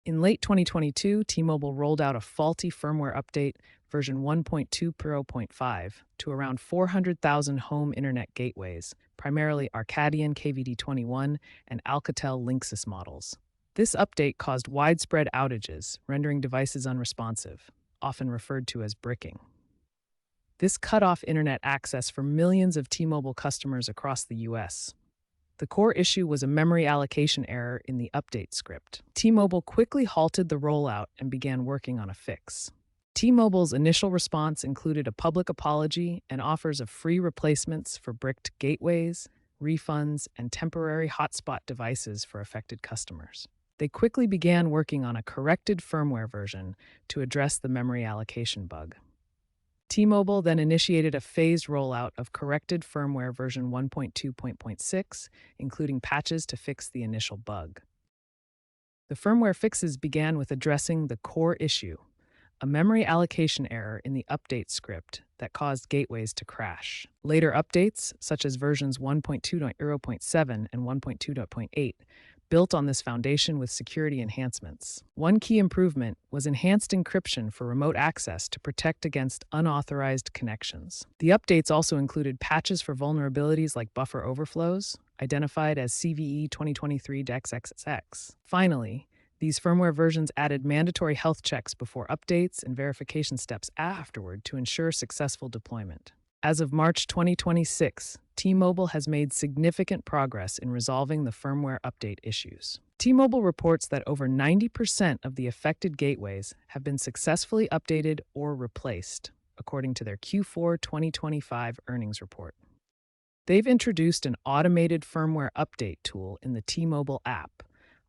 In late 2022, T-Mobile rolled out a faulty firmware update, version 1.20.5, to around 400,000 home internet gateways, primarily Arcadian KVD21 and Alcatel Linksys models. This update caused widespread outages, rendering devices unresponsive, often referred to as bricking. This cut off internet access for millions of T-Mobile customers across the US. The core issue was a memory allocation error in the update script. T-Mobile quickly halted the rollout and began working on a fix. T-Mobile's initial response included a public apology and offers of free replacements for bricked gateways, refunds, and temporary hotspot devices for affected customers. They quickly began working on a corrected firmware version to address the memory allocation bug. T-Mobile then initiated a phased rollout of corrected firmware version 1.2.6, including patches to fix the initial bug. The firmware fixes began with addressing the core issue, a memory allocation error in the update script that caused gateways to crash. Later updates, such as versions 1.2.0.7 and 1.2.8, built on this foundation with security enhancements. One key improvement was enhanced encryption for remote access to protect against unauthorized connections. The updates also included patches for vulnerabilities like buffer overflows, identified as CVE 2023-XXX. Finally, these firmware versions added mandatory health checks before updates and verification steps afterward to ensure successful deployment. As of March 2026, T-Mobile has made significant progress in resolving the firmware update issues. T-Mobile reports that over 90% of the affected gateways have been successfully updated or replaced, according to their Q4 2025 earnings report. They've introduced an automated firmware update tool in the T-Mobile app,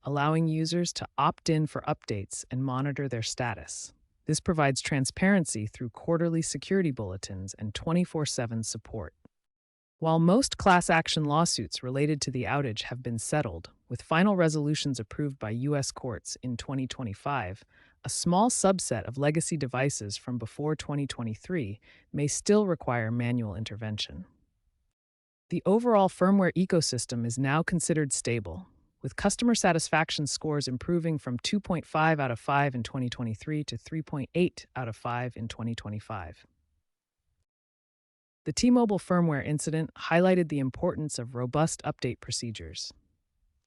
allowing users to opt in for updates and monitor their status. This provides transparency through quarterly security bulletins and 24/7 support. While most class action lawsuits related to the outage have been settled, with final resolutions approved by U.S. courts in 2025, a small subset of legacy devices from before 2023 may still require manual intervention. The overall firmware ecosystem is now considered stable, with customer satisfaction scores improving from 2.5 out of 5 in 2023 to 3.8 out of 5 in 2025. The T-Mobile firmware incident highlighted the importance of robust update procedures.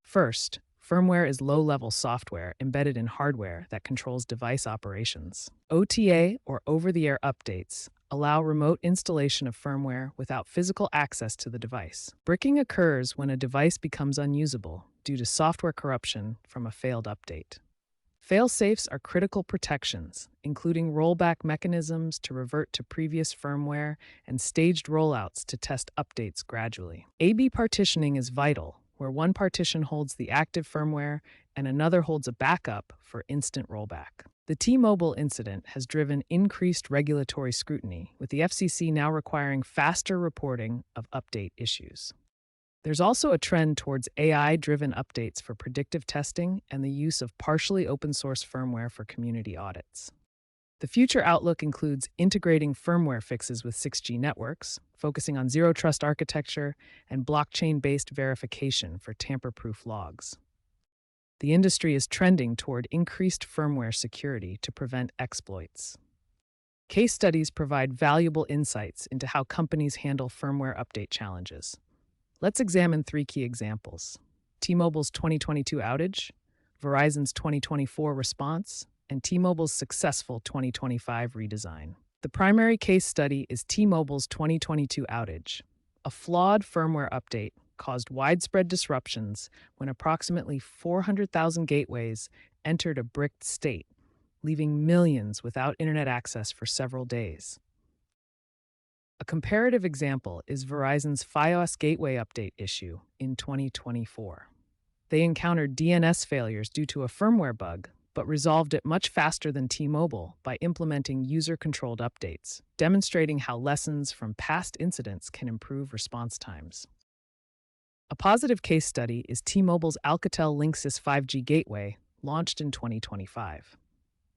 First, firmware is low-level software embedded in hardware that controls device operations. OTA, or over-the-air updates, allow remote installation of firmware without physical access to the device. Bricking occurs when a device becomes unusable due to software corruption from a failed update. Fail-safes are critical protections, including rollback mechanisms to revert to previous firmware and staged rollouts to test updates gradually. A/B partitioning is vital, where one partition holds the active firmware and another holds a backup for instant rollback. The T-Mobile incident has driven increased regulatory scrutiny, with the FCC now requiring faster reporting of update issues. There's also a trend towards AI-driven updates for predictive testing and the use of partially open-source firmware for community audits. The future outlook includes integrating firmware fixes with 6G networks, focusing on zero-trust architecture, and blockchain-based verification for tamper-proof logs. The industry is trending toward increased firmware security to prevent exploits. Case studies provide valuable insights into how companies handle firmware update challenges. Let's examine 3 key examples: T-Mobile's 2022 outage, Verizon's 2024 response, and T-Mobile's successful 2025 redesign. The primary case study is T-Mobile's 2022 outage. A flawed firmware update caused widespread disruptions when approximately 400,000 gateways entered a bricked state, leaving millions without internet access for several days. A comparative example is Verizon's Fios gateway update issue in 2024. They encountered DNS failures due to a firmware bug, but resolved it much faster than T-Mobile by implementing user-controlled updates, demonstrating how lessons from past incidents can improve response times. A positive case study is T-Mobile's Alcatel Linksys 5G gateway, launched in 2025.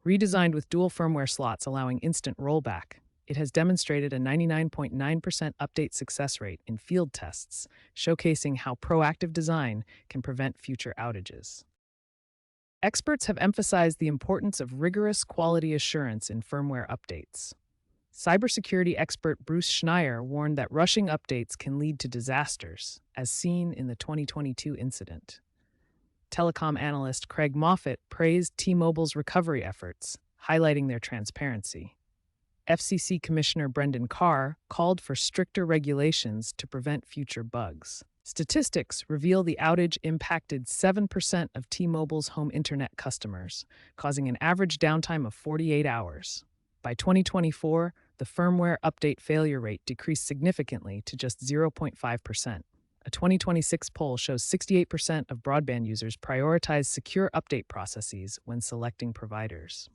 Redesigned with dual firmware slots allowing instant rollback, it has demonstrated a 99.9% update success rate in field tests, showcasing how proactive design can prevent future outages. Experts have emphasized the importance of rigorous quality assurance in firmware updates. Cybersecurity expert Bruce Schneier warned that rushing updates can lead to disasters, as seen in the 2022 incident. Telecom analyst Craig Moffett praised T-Mobile's recovery efforts, highlighting their transparency. FCC Commissioner Brendan Carr called for stricter regulations to prevent future bugs. Statistics reveal the outage impacted 7% of T-Mobile's home internet customers, causing an average downtime of 48 hours. By 2024, the firmware update failure rate decreased significantly to just 0.5%. A 2026 poll shows 68% of broadband users prioritize secure update processes when selecting providers.